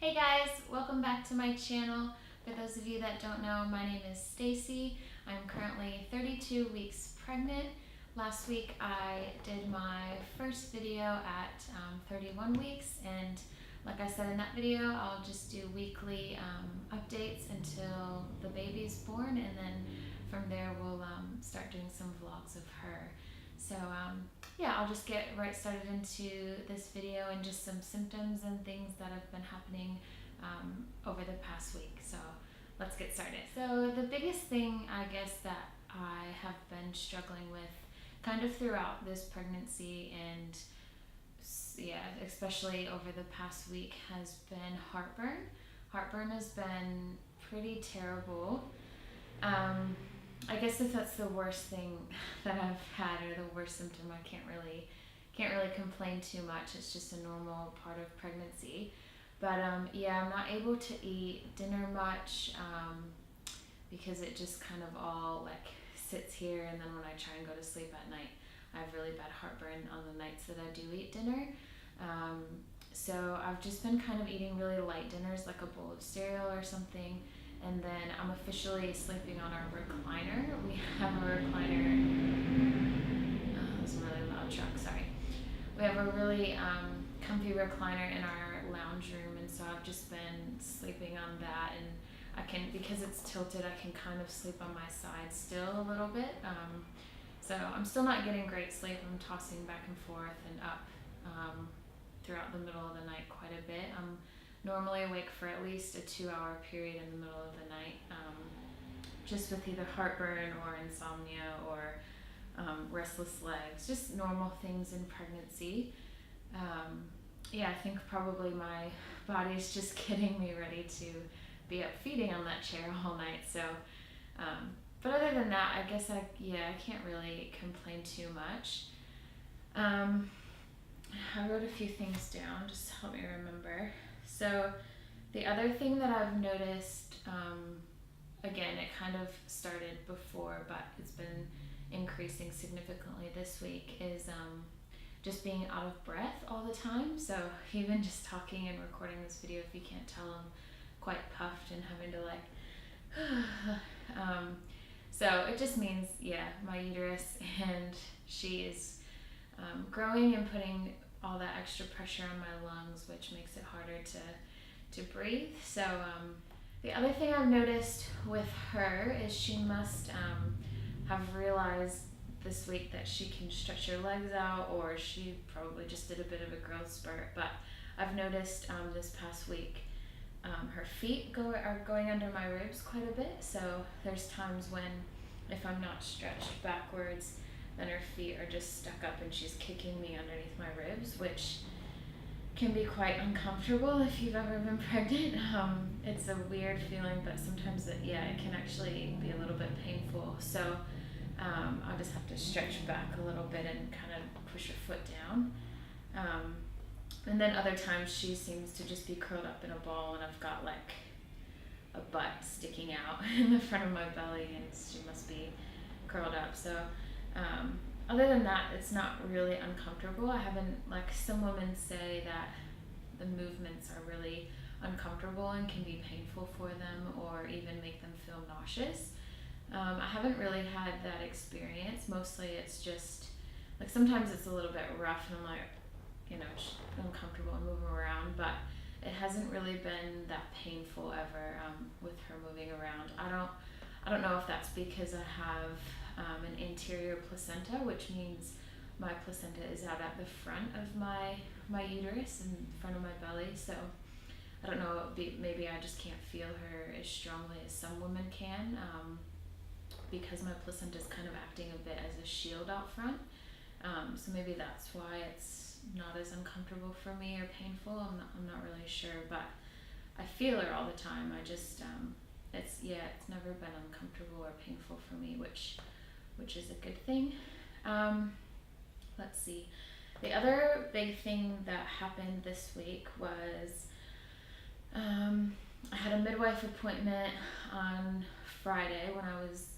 Hey guys, welcome back to my channel. For those of you that don't know, my name is Stacy. I'm currently 32 weeks pregnant. Last week I did my first video at 31 weeks, and like I said in that video, I'll just do weekly updates until the baby's born, and then from there we'll start doing some vlogs of her. So yeah, I'll just get right started into this video and just some symptoms and things that have been happening over the past week. So let's get started. So the biggest thing I guess that I have been struggling with kind of throughout this pregnancy and yeah, especially over the past week has been heartburn. Heartburn has been pretty terrible. I guess if that's the worst thing that I've had or the worst symptom, I can't really complain too much. It's just a normal part of pregnancy. But yeah, I'm not able to eat dinner much because it just kind of all like sits here, and then when I try and go to sleep at night, I have really bad heartburn on the nights that I do eat dinner. So I've just been kind of eating really light dinners, like a bowl of cereal or something. And then I'm officially sleeping on our recliner. We have a recliner. Oh, that's a really loud truck, sorry. We have a really comfy recliner in our lounge room, and so I've just been sleeping on that. And I can, because it's tilted, I can kind of sleep on my side still a little bit. So I'm still not getting great sleep. I'm tossing back and forth and up throughout the middle of the night quite a bit. I'm normally awake for at least a 2-hour period in the middle of the night, just with either heartburn or insomnia or restless legs, just normal things in pregnancy. Yeah, I think probably my body's just getting me ready to be up feeding on that chair all night. So, but other than that, I guess I can't really complain too much. I wrote a few things down just to help me remember. So the other thing that I've noticed, again, it kind of started before, but it's been increasing significantly this week, is just being out of breath all the time. So even just talking and recording this video, if you can't tell, I'm quite puffed and having to like, so it just means, yeah, my uterus, and she is growing and putting all that extra pressure on my lungs, which makes it harder to breathe. So the other thing I've noticed with her is she must have realized this week that she can stretch her legs out, or she probably just did a bit of a growth spurt. But I've noticed this past week her feet are going under my ribs quite a bit. So there's times when, if I'm not stretched backwards, then her feet are just stuck up and she's kicking me underneath my ribs, which can be quite uncomfortable if you've ever been pregnant. It's a weird feeling, but sometimes it can actually be a little bit painful. So I'll just have to stretch back a little bit and kind of push her foot down. And then other times she seems to just be curled up in a ball, and I've got like a butt sticking out in the front of my belly, and she must be curled up. So other than that, it's not really uncomfortable. I haven't, like, some women say that the movements are really uncomfortable and can be painful for them or even make them feel nauseous. I haven't really had that experience. Mostly it's just like sometimes it's a little bit rough and I'm like, uncomfortable and moving around, but it hasn't really been that painful ever with her moving around. I don't know if that's because I have an anterior placenta, which means my placenta is out at the front of my uterus and front of my belly. So I don't know, maybe I just can't feel her as strongly as some women can, because my placenta is kind of acting a bit as a shield out front. So maybe that's why it's not as uncomfortable for me or painful. I'm not really sure, but I feel her all the time. I just it's never been uncomfortable or painful for me, which is a good thing. Let's see. The other big thing that happened this week was I had a midwife appointment on Friday when I was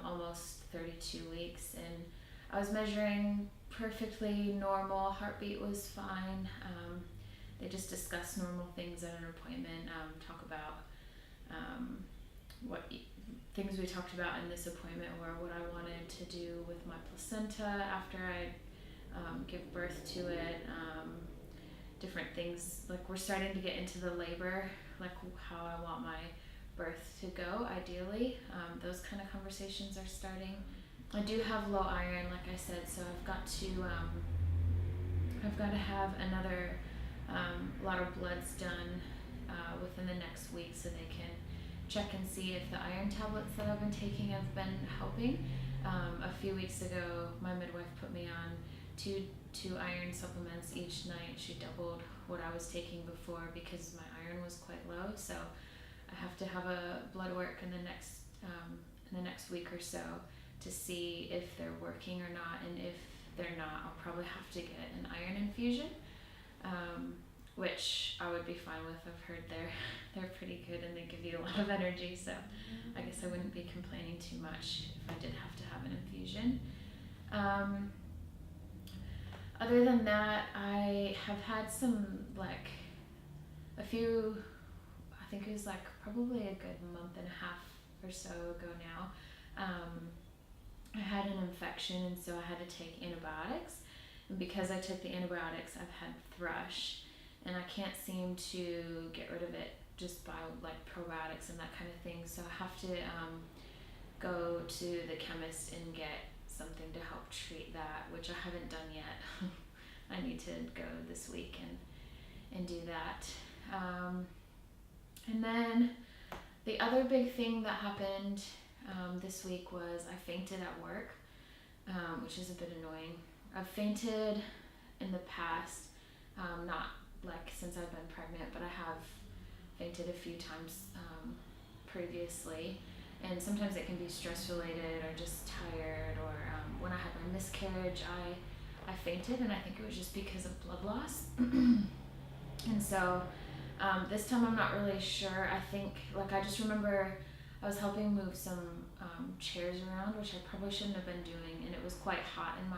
almost 32 weeks, and I was measuring perfectly normal. Heartbeat was fine. they just discuss normal things at an appointment, talk about what things we talked about in this appointment were what I wanted to do with my placenta after I give birth to it, different things, like we're starting to get into the labor, like how I want my birth to go ideally. Those kind of conversations are starting. I do have low iron, like I said, so I've got to have another lot of bloods done within the next week so they can check and see if the iron tablets that I've been taking have been helping. A few weeks ago, my midwife put me on two iron supplements each night. She doubled what I was taking before because my iron was quite low. So I have to have a blood work in the next week or so to see if they're working or not, and if they're not, I'll probably have to get an iron infusion, which I would be fine with. I've heard they're pretty good and they give you a lot of energy, so I guess I wouldn't be complaining too much if I did have to have an infusion. Other than that, I have had some, like, a few, I think it was like probably a good month and a half or so ago now, I had an infection, and so I had to take antibiotics. And because I took the antibiotics, I've had thrush, and I can't seem to get rid of it just by like probiotics and that kind of thing. So I have to go to the chemist and get something to help treat that, which I haven't done yet. I need to go this week and do that. And then the other big thing that happened this week was I fainted at work, which is a bit annoying. I've fainted in the past, not like since I've been pregnant, but I have fainted a few times previously, and sometimes it can be stress related or just tired, or when I had my miscarriage I fainted, and I think it was just because of blood loss. And so this time I'm not really sure. I think, like, I just remember I was helping move some chairs around, which I probably shouldn't have been doing, and it was quite hot in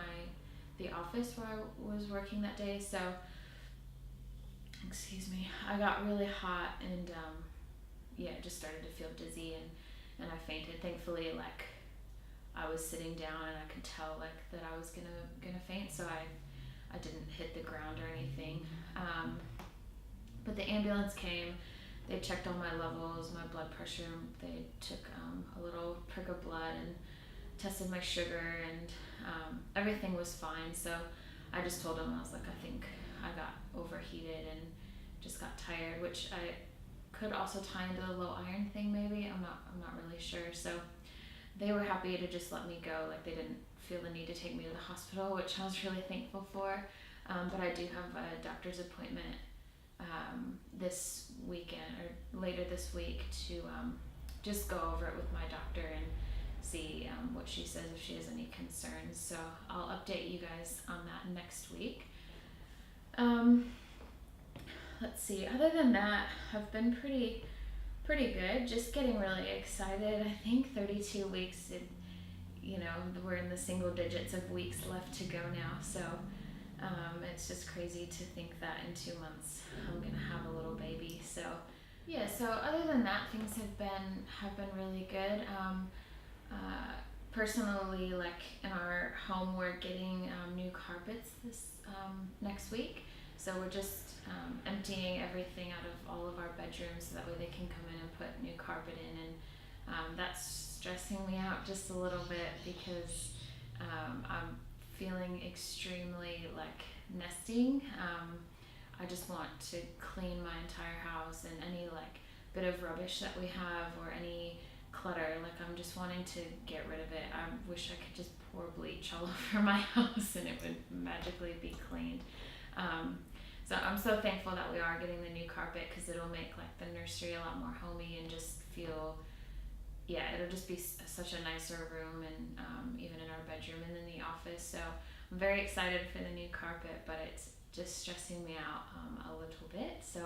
the office where I was working that day, so excuse me, I got really hot, and just started to feel dizzy, and I fainted. Thankfully, like, I was sitting down and I could tell like that I was gonna faint, so I didn't hit the ground or anything. But the ambulance came, they checked all my levels, my blood pressure, they took a little prick of blood and tested my sugar, and everything was fine. So I just told them, I was like, I think I got overheated and just got tired, which I could also tie into the low iron thing maybe. I'm not really sure. So they were happy to just let me go. Like, they didn't feel the need to take me to the hospital, which I was really thankful for. But I do have a doctor's appointment this weekend or later this week to just go over it with my doctor and see what she says, if she has any concerns. So I'll update you guys on that next week. Let's see, other than that, I've been pretty good, just getting really excited. I think 32 weeks, we're in the single digits of weeks left to go now, so it's just crazy to think that in 2 months I'm gonna have a little baby. So yeah, so other than that, things have been really good. Personally, like in our home, we're getting new carpets this next week. So we're just emptying everything out of all of our bedrooms so that way they can come in and put new carpet in, and that's stressing me out just a little bit because I'm feeling extremely like nesting. I just want to clean my entire house, and any like bit of rubbish that we have or any clutter, like I'm just wanting to get rid of it. I wish I could just pour bleach all over my house and it would magically be cleaned. So I'm so thankful that we are getting the new carpet, because it'll make like the nursery a lot more homey and just feel, it'll just be such a nicer room, and even in our bedroom and in the office. So I'm very excited for the new carpet, but it's just stressing me out a little bit. So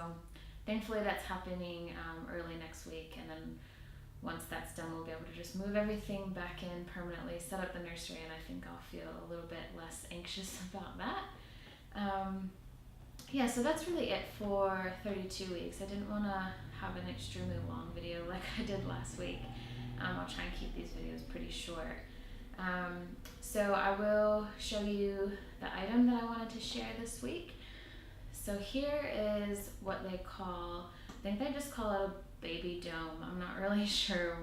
thankfully that's happening early next week, and then once that's done, we'll be able to just move everything back in permanently, set up the nursery, and I think I'll feel a little bit less anxious about that. yeah, so that's really it for 32 weeks. I didn't want to have an extremely long video like I did last week. I'll try and keep these videos pretty short. So I will show you the item that I wanted to share this week. So here is what they call, I think they just call it a baby dome. I'm not really sure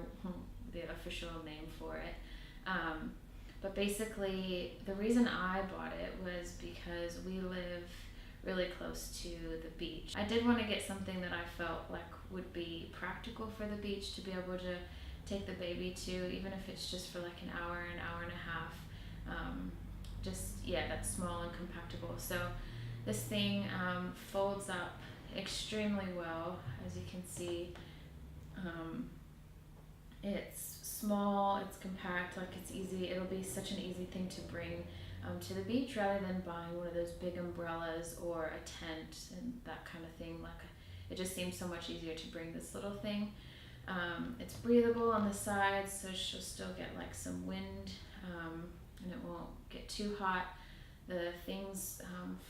the official name for it. But basically the reason I bought it was because we live really close to the beach. I did want to get something that I felt like would be practical for the beach to be able to take the baby to, even if it's just for like an hour and a half. That's small and compactable. So this thing folds up extremely well, as you can see. It's small, it's compact, like it's easy. It'll be such an easy thing to bring to the beach rather than buying one of those big umbrellas or a tent and that kind of thing. Like, it just seems so much easier to bring this little thing. It's breathable on the sides, so she'll still get like some wind, and it won't get too hot. The things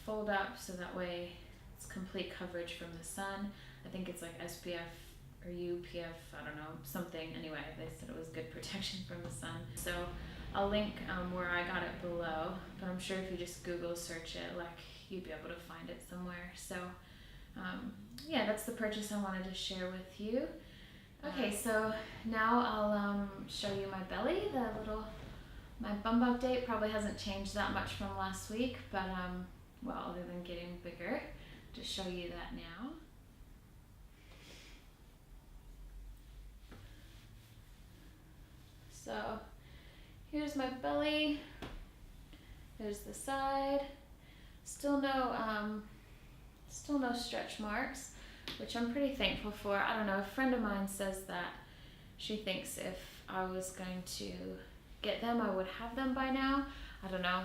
fold up so that way it's complete coverage from the sun. I think it's like SPF or UPF, I don't know, something. Anyway, they said it was good protection from the sun. So I'll link where I got it below, but I'm sure if you just Google search it, like, you'd be able to find it somewhere. So yeah, that's the purchase I wanted to share with you. Okay, so now I'll show you my belly. My bump update probably hasn't changed that much from last week, but well, other than getting bigger, just show you that now. So here's my belly. There's the side. Still no stretch marks, which I'm pretty thankful for. I don't know, a friend of mine says that she thinks if I was going to get them, I would have them by now. I don't know,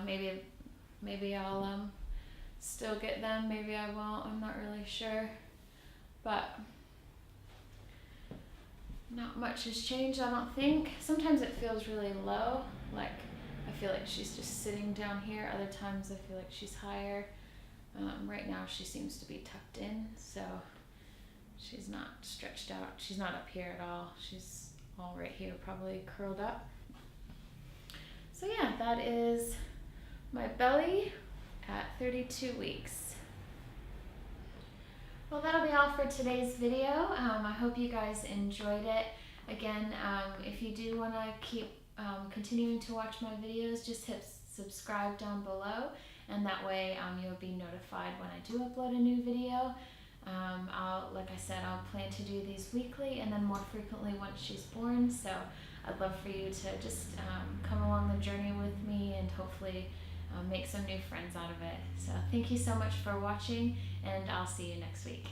maybe I'll still get them, maybe I won't, I'm not really sure. But not much has changed, I don't think. Sometimes it feels really low, like I feel like she's just sitting down here. Other times I feel like she's higher. Right now she seems to be tucked in, so she's not stretched out. She's not up here at all. She's all right here, probably curled up. So yeah, that is my belly at 32 weeks. Well, that'll be all for today's video. I hope you guys enjoyed it. Again, if you do want to keep continuing to watch my videos, just hit subscribe down below, and that way you'll be notified when I do upload a new video. Like I said, I'll plan to do these weekly and then more frequently once she's born. So I'd love for you to just come along the journey with me and hopefully make some new friends out of it. So thank you so much for watching, and I'll see you next week.